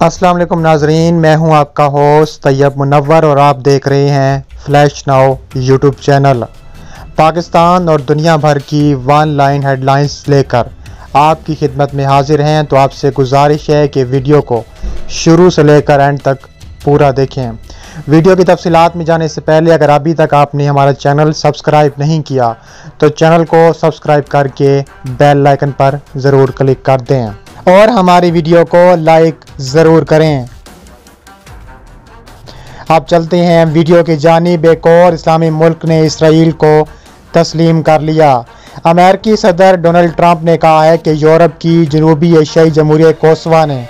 अस्सलाम वालेकुम नाजरीन, मैं हूं आपका होस्ट तैयब मुनव्वर और आप देख रहे हैं flash now YouTube channel. Pakistan और दुनिया भर की वन लाइन हेडलाइंस लेकर आपकी खिदमत में हाजिर हैं। तो आपसे गुजारिश है कि वीडियो को शुरू से लेकर एंड तक पूरा देखें। वीडियो की तफसीलात में जाने से पहले अगर अभी तक आपने हमारा चैनल सब्सक्राइब नहीं किया तो चैनल को सब्सक्राइब करके बेल आइकन पर ज़रूर क्लिक कर दें और हमारी वीडियो को लाइक ज़रूर करें। अब चलते हैं वीडियो की जानिब। एक और इस्लामी मुल्क ने इसराइल को तस्लीम कर लिया। अमेरिकी सदर डोनाल्ड ट्रंप ने कहा है कि यूरोप की जनूबी एशियाई जमहूरिया कोसोवो ने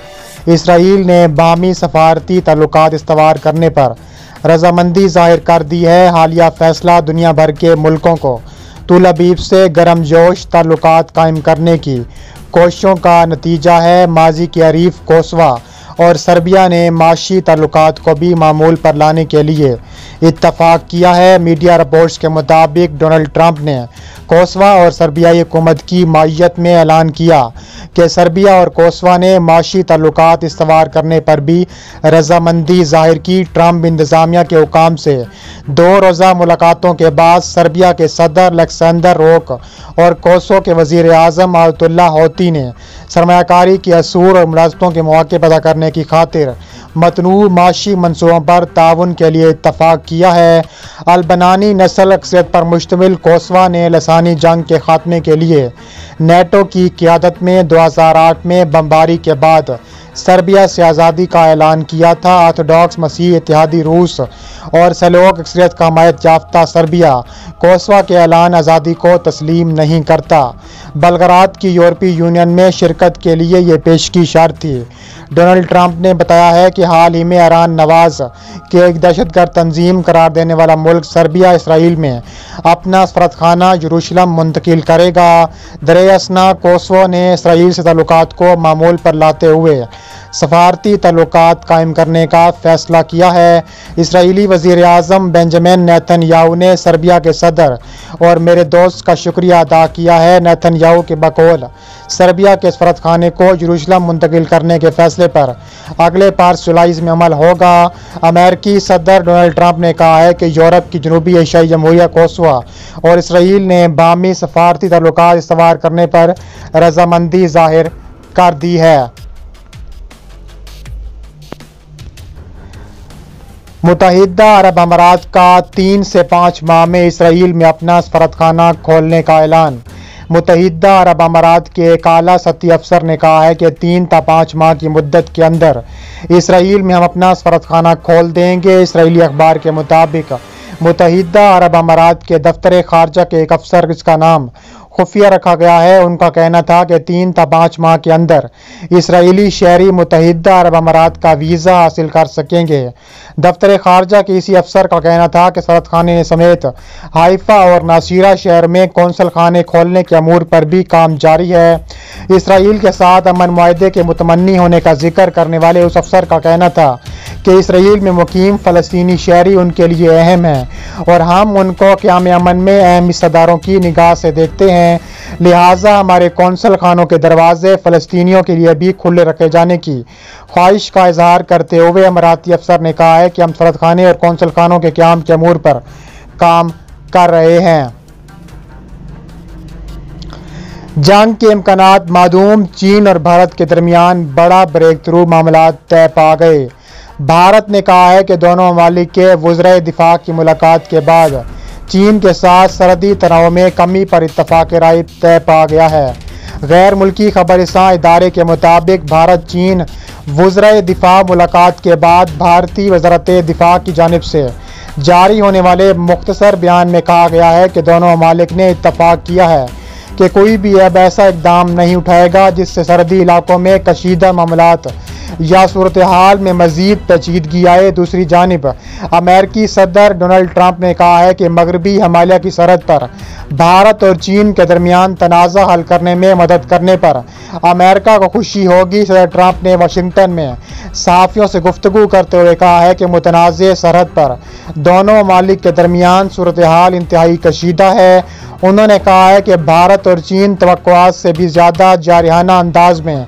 इसराइल ने बाहमी सफारती ताल्लुकात इस्तवार करने पर रजामंदी जाहिर कर दी है। हालिया फैसला दुनिया भर के मुल्कों को तुल अबीब से गर्मजोश ताल्लुकात कायम करने की कोशिशों का नतीजा है। माजी के अरीफ कोसोवो और सर्बिया ने माशी ताल्लुकात को भी मामूल पर लाने के लिए इत्तफाक किया है। मीडिया रिपोर्ट्स के मुताबिक डोनाल्ड ट्रंप ने कोसोवो और सर्बियाई हुकूमत की मायत में ऐलान किया कि सर्बिया और कोसोवो ने माशी ताल्लुकात इस्तवार करने पर भी रजामंदी जाहिर की। ट्रंप इंतज़ामिया के हुकाम से 2 रोज़ा मुलाकातों के बाद सर्बिया के सदर अलेक्जेंडर रोक और कोसोवो के वज़ीर आज़म आयतुल्लाह होती ने सरमायाकारी के असूल और मुलाज़मतों के मौके पैदा करने की खातिर मतनू माशी मनसूबों पर ताउन के लिए इत्तफाक किया है। अल्बनानी नस्ल अक्सरियत पर मुश्तमिल कोसोवो ने लसानी जंग के खात्मे के लिए नेटो की क़यादत में 2008 में बमबारी के बाद सर्बिया से आज़ादी का ऐलान किया था। ऑर्थोडॉक्स मसीह इत्तेहादी रूस और सलोक अक्सरियत का हमायत याफ्ता सर्बिया कोसोवो के ऐलान आज़ादी को तस्लीम नहीं करता। बल्गराद की यूरोपीय यूनियन में शिरकत के लिए ये पेशगी शर्त थी। डोनाल्ड ट्रंप ने बताया है कि हाल ही में ईरान नवाज के एक दहशतगर्द तंजीम करार देने वाला मुल्क सर्बिया इसराइल में अपना सफारतखाना यरूशलेम मुंतकिल करेगा। दरियासना कोसोवो ने इसराइल से ताल्लुकात को मामूल पर लाते हुए सफारती ताल्लुकात कायम करने का फैसला किया है। इसराइली वज़ीर आज़म बेंजामिन नेतन्याहू ने सर्बिया के सदर और मेरे दोस्त का शुक्रिया अदा किया है। नेतन्याहू के बकौल सर्बिया के सफारतखाने को यरूशलेम मुंतकिल करने के फैसले पर अगले 5 जुलाई में अमल होगा। अमेरिकी सदर डोनाल्ड ट्रंप ने कहा है कि यूरोप की जनूबी एशियाई जमहूरिया कोसोवो और इसराइल ने बाहमी सफारती ताल्लुकात इस्तवार करने पर रजामंदी जाहिर कर दी है। मुत्तहिदा अरब अमारात का 3 से 5 माह में इसराइल में अपना सफारतखाना खोलने का ऐलान। मुत्तहिदा अरब अमारात के एक आला सतही अफसर ने कहा है कि 3 से 5 माह की मुद्दत के अंदर इसराइल में हम अपना सफारतखाना खोल देंगे। इसराइली अखबार के मुताबिक मुत्तहिदा अरब अमारात के दफ्तर खारजा के एक अफसर, जिसका नाम खुफिया रखा गया है, उनका कहना था कि 3 से 5 माह के अंदर इसराइली शहरी मुत्तहिदा अरब अमारात का वीज़ा हासिल कर सकेंगे। दफ्तर खारजा के इसी अफसर का कहना था कि सफारतखाने समेत हाइफा और नासिरा शहर में कौंसल खाने खोलने के अमूर पर भी काम जारी है। इसराइल के साथ अमन मुआहदे के मुतमन्नी होने का जिक्र करने वाले उस अफसर का कहना था कि इसराइल में मुकीम फ़लस्तीनी शहरी उनके लिए अहम है और हम उनको क़याम अमन में अहम हिस्सेदारों की निगाह से देखते हैं। लिहाजा हमारे कौंसल खानों के दरवाजे फ़लस्तीनियों के लिए भी खुले रखे जाने की ख्वाहिश का इजहार करते हुए अमाराती अफसर ने कहा है कि हम सफारतखाने और कौंसल खानों के क़याम के अमूर पर काम कर रहे हैं। जंग के इम्कानात मादूम। चीन और भारत के दरमियान बड़ा ब्रेक थ्रू मामला तय पा गए। भारत ने कहा है कि दोनों ममालिक के वज़ीर दिफा की मुलाकात के बाद चीन के साथ सरहदी तनाव में कमी पर इत्तफाक राय तय पा गया है। गैर मुल्की खबरसां इदारे के मुताबिक भारत चीन वज़ीर दिफा मुलाकात के बाद भारतीय वज़ारत दिफा की जानिब से जारी होने वाले मुख्तसर बयान में कहा गया है कि दोनों ममालिक ने इत्तफाक किया है कि कोई भी अब ऐसा इक़दाम नहीं उठाएगा जिससे सरहदी इलाकों में कशीदा मामलात या सूरत हाल में मज़ीद पेचीदगी आए। दूसरी जानिब अमेरिकी सदर डोनाल्ड ट्रंप ने कहा है कि मगरबी हिमालय की सरहद पर भारत और चीन के दरमियान तनाज़ा हल करने में मदद करने पर अमेरिका को खुशी होगी। सदर ट्रंप ने वाशिंगटन में सहाफ़ियों से गुफ्तगू करते हुए कहा है कि मुतनाज़ सरहद पर दोनों ममालिक के दरमियान सूरत हाल इंतहाई कशीदा है। उन्होंने कहा है कि भारत और चीन तवक्कुआत से भी ज़्यादा जारहाना अंदाज में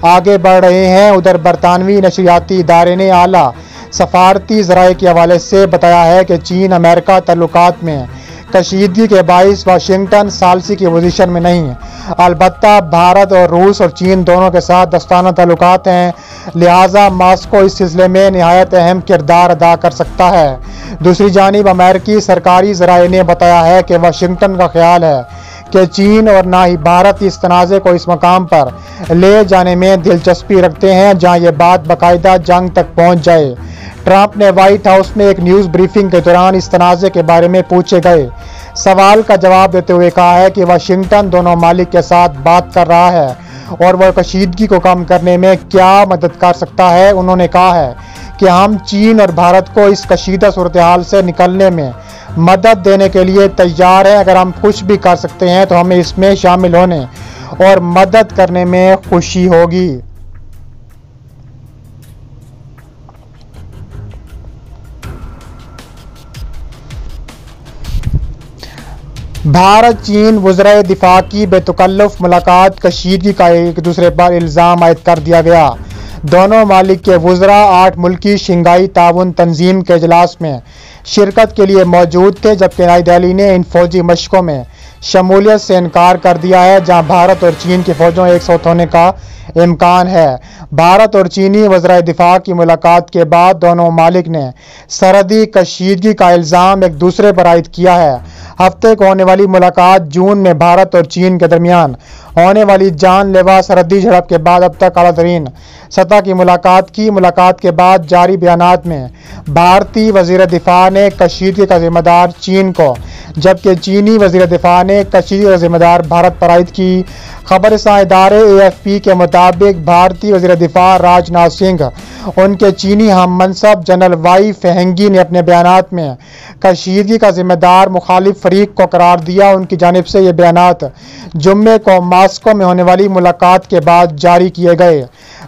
आगे बढ़ रहे हैं। उधर बरतानवी नशरियाती इदारे ने आला सफारती ज़राए के हवाले से बताया है कि चीन अमेरिका ताल्लुकात में कशीदगी के बाइस वाशिंगटन सालसी की पोजीशन में नहीं है। अलबत्ता भारत और रूस और चीन दोनों के साथ दोस्ताना ताल्लुकात हैं, लिहाजा मास्को इस सिलसिले में निहायत अहम किरदार अदा कर सकता है। दूसरी जानिब अमेरिकी सरकारी ज़राए ने बताया है कि वाशिंगटन का ख्याल है कि चीन और ना ही भारत इस तनाज़े को इस मकाम पर ले जाने में दिलचस्पी रखते हैं जहां यह बात बाकायदा जंग तक पहुंच जाए। ट्रंप ने व्हाइट हाउस में एक न्यूज़ ब्रीफिंग के दौरान इस तनाज़े के बारे में पूछे गए सवाल का जवाब देते हुए कहा है कि वाशिंगटन दोनों मालिक के साथ बात कर रहा है और वह कशीदगी को कम करने में क्या मदद कर सकता है। उन्होंने कहा है कि हम चीन और भारत को इस कशीदा सूरत हाल से निकलने में मदद देने के लिए तैयार हैं। अगर हम कुछ भी कर सकते हैं तो हमें इसमें शामिल होने और मदद करने में खुशी होगी। भारत चीन वज़राए दिफा की बेतकल्लुफ़ मुलाकात, कशीदगी का एक दूसरे पर इल्ज़ाम आयद कर दिया गया। दोनों मालिक के वज़रा 8 मुल्की शंघाई ताउन तंजीम के इजलास में शिरकत के लिए मौजूद थे, जबकि नई दिल्ली ने इन फौजी मशकों में शमूलियत से इनकार कर दिया है जहां भारत और चीन की फ़ौजों एक साथ होने का इम्कान है। भारत और चीनी वज़राए दिफा की मुलाकात के बाद दोनों मालिक ने सरहदी कशीदगी का इल्ज़ाम एक दूसरे पर आयद किया है। हफ्ते को होने वाली मुलाकात जून में भारत और चीन के दरमियान होने वाली जानलेवा सरहदी झड़प के बाद अब तक आलातरीन सतह की मुलाकात के बाद जारी बयानात में भारतीय वज़ीर दिफा ने कशीदगी का जिम्मेदार चीन को, जबकि चीनी वज़ीर दिफा ने कशीदगी का जिम्मेदार भारत पर आयद की। खबरसां इदारे AFP के मुताबिक भारतीय वज़ीर दिफा राजनाथ सिंह उनके चीनी हम मनसब जनरल वाई फेंगी ने अपने बयानात में कशीदगी का जिम्मेदार मुखालिफ फरीक को करार दिया। उनकी जानिब से ये बयानात जुम्मे को मास्को में होने वाली मुलाकात के बाद जारी किए गए।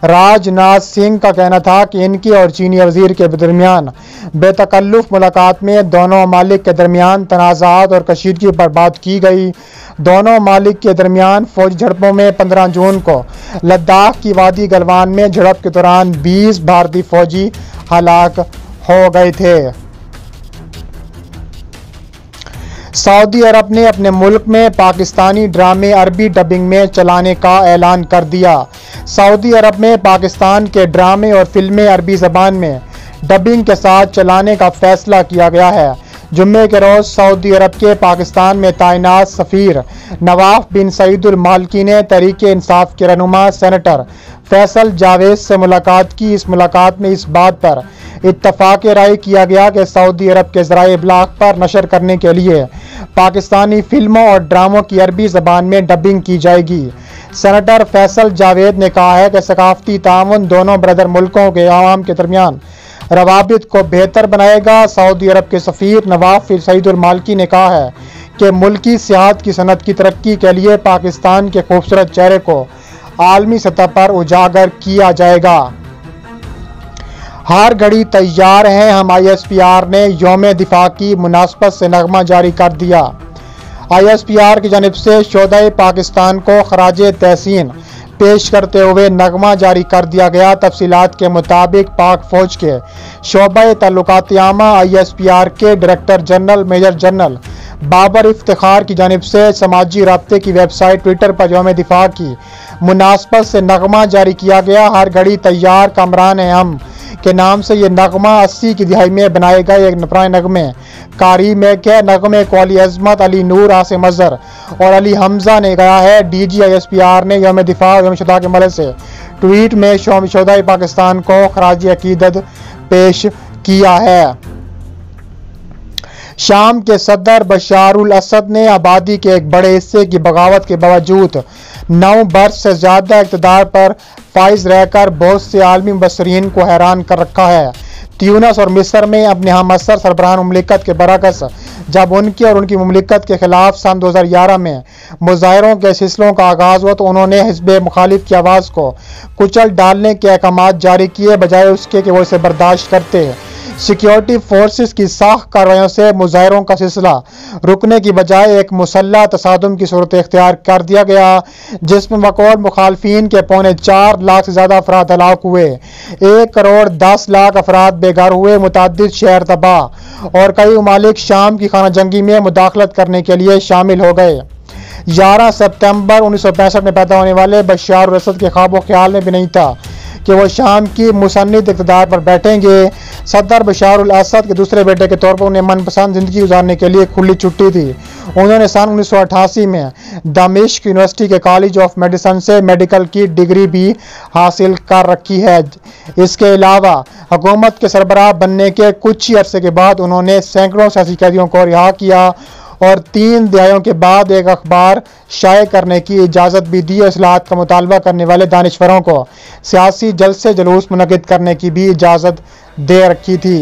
राजनाथ सिंह का कहना था कि इनकी और चीनी वज़ीर के दरमियान बेतकल्लुफ़ मुलाकात में दोनों मालिक के दरमियान तनाज़ात और कशीदगी पर बात की गई। दोनों मालिक के दरमियान फौजी झड़पों में 15 जून को लद्दाख की वादी गलवान में झड़प के दौरान 20 भारतीय फौजी हलाक हो गए थे। सऊदी अरब ने अपने मुल्क में पाकिस्तानी ड्रामे अरबी डबिंग में चलाने का ऐलान कर दिया। सऊदी अरब में पाकिस्तान के ड्रामे और फिल्में अरबी ज़बान में डबिंग के साथ चलाने का फैसला किया गया है। जुम्मे के रोज़ सऊदी अरब के पाकिस्तान में तैनात सफ़ीर नवाफ बिन सईदुल मालकी ने तहरीक इंसाफ के रहनुमा सेनेटर फैसल जावेद से मुलाकात की। इस मुलाकात में इस बात पर इत्तफाक राय किया गया कि सऊदी अरब के ज़राए इब्लाग पर नशर करने के लिए पाकिस्तानी फिल्मों और ड्रामों की अरबी ज़बान में डबिंग की जाएगी। सेनेटर फैसल जावेद ने कहा है कि सकाफ़ती ताउन दोनों ब्रदर मुल्कों के अवाम के दरमियान रवाबित को बेहतर बनाएगा। सऊदी अरब के सफ़ीर नवाफ सईदुल मालकी ने कहा है कि मुल्की सियाहत की सनत की तरक्की के लिए पाकिस्तान के खूबसूरत चेहरे को आलमी सतह पर उजागर किया जाएगा। हर घड़ी तैयार हैं हम। ISPR ने यौम दिफा की मुनासबत से नगमा जारी कर दिया। ISPR की जानिब से शोधाए पाकिस्तान को खराज तहसीन पेश करते हुए नगमा जारी कर दिया गया। तफसीलात के मुताबिक पाक फौज के शोबा तल्लुकात आमा ISPR के director general major general Babar Iftikhar की जानिब से समाजी राब्ते की वेबसाइट ट्विटर पर यौम दिफा की मुनासबत से नगमा जारी किया गया। हर घड़ी तैयार कामरान हैं हम के नाम से ये नगमा 80 की दिहाई में बनाए गए एक पुराने नगमे कारी में के नगमे को अली अजमत, अली नूर, आसिम अजहर और अली हमजा ने गाया है। DG ISPR ने यौम दिफा और यौम शुदा के मरज़ से ट्वीट में शोधाए पाकिस्तान को खराज अकीदत पेश किया है। शाम के सदर बशारुल असद ने आबादी के एक बड़े हिस्से की बगावत के बावजूद 9 बरस से ज़्यादा इक़्तिदार पर फाइज रहकर बहुत से आलमी मुबस्सरीन को हैरान कर रखा है। ट्यूनिस और मिस्र में अपने हम असर सरबराहान मुमलिकत के बरअक्स जब उनकी और उनकी मुमलिकत के खिलाफ सन 2011 में मुजाहरों के सिलसिलों का आगाज़ हुआ तो उन्होंने हिज़्ब मुखालिफ की आवाज़ को कुचल डालने के अहकामात जारी किए, बजाय उसके कि वो इसे बर्दाश्त करते। सिक्योरिटी फोर्सेस की सख्त कार्रवाइयों से मुजाहिरों का सिलसिला रुकने की बजाय एक मुसल्लह तसादुम की सूरत इख्तियार कर दिया गया, जिसमें बकौल मुखालफिन के 4.25 लाख से ज़्यादा अफराद हलाक हुए, 1 करोड़ 10 लाख अफराद बेघर हुए, मुतअद्दिद शहर तबाह और कई ममालिक शाम की खाना जंगी में मुदाखलत करने के लिए शामिल हो गए। 11 सितंबर 1965 में पैदा होने वाले बशार अल-असद के ख्वाब ख्याल में भी नहीं था कि वो शाम की मुसन्निद इक़्तिदार पर बैठेंगे। सदर बशार अल-असद के दूसरे बेटे के तौर पर उन्हें मनपसंद ज़िंदगी गुजारने के लिए खुली छुट्टी थी। उन्होंने सन 1988 में दमिश्क यूनिवर्सिटी के कॉलेज ऑफ मेडिसिन से मेडिकल की डिग्री भी हासिल कर रखी है। इसके अलावा हुकूमत के सरबराह बनने के कुछ ही अरसे के बाद उन्होंने सैकड़ों सियासी कैदियों को रिहा किया और 3 दहाइयों के बाद एक अखबार शाये करने की इजाज़त भी दी। इस्लाहात का मुतालबा करने वाले दानिशवरों को सियासी जलसे जुलूस मुनक़िद करने की भी इजाज़त दे रखी थी।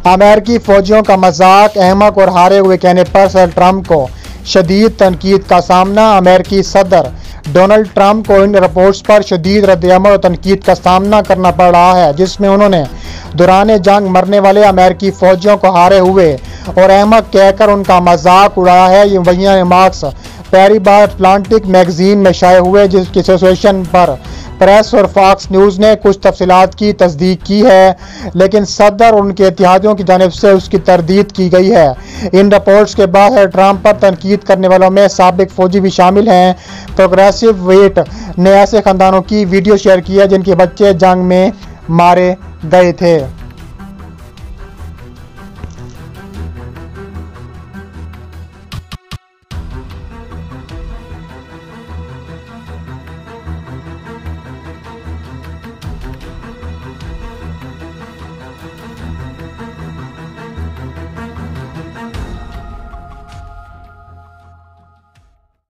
अमेरिकी फ़ौजियों का मजाक, अहमक और हारे हुए कहने पर सदर ट्रंप को शदीद तनकीद का सामना। अमेरिकी सदर डोनाल्ड ट्रंप को इन रिपोर्ट्स पर शदीद रद्द-ए-अमल और तनकीद का सामना करना पड़ रहा है, जिसमें उन्होंने दौरान जंग मरने वाले अमेरिकी फ़ौजियों को हारे हुए और अहमक कहकर उनका मजाक उड़ाया है। ये वही रिमार्क्स पहली बार अटलांटिक मैगजीन में शाये हुए, जिसकी एसोसिएशन पर प्रेस और फॉक्स न्यूज़ ने कुछ तफसीलात की तस्दीक की है, लेकिन सदर और उनके इत्तेहादियों की जानिब से उसकी तरदीद की गई है। इन रिपोर्ट्स के बाद ट्रंप पर तनकीद करने वालों में साबिक फौजी भी शामिल हैं। प्रोग्रेसिव वेट ने ऐसे ख़ानदानों की वीडियो शेयर की है जिनके बच्चे जंग में मारे गए थे।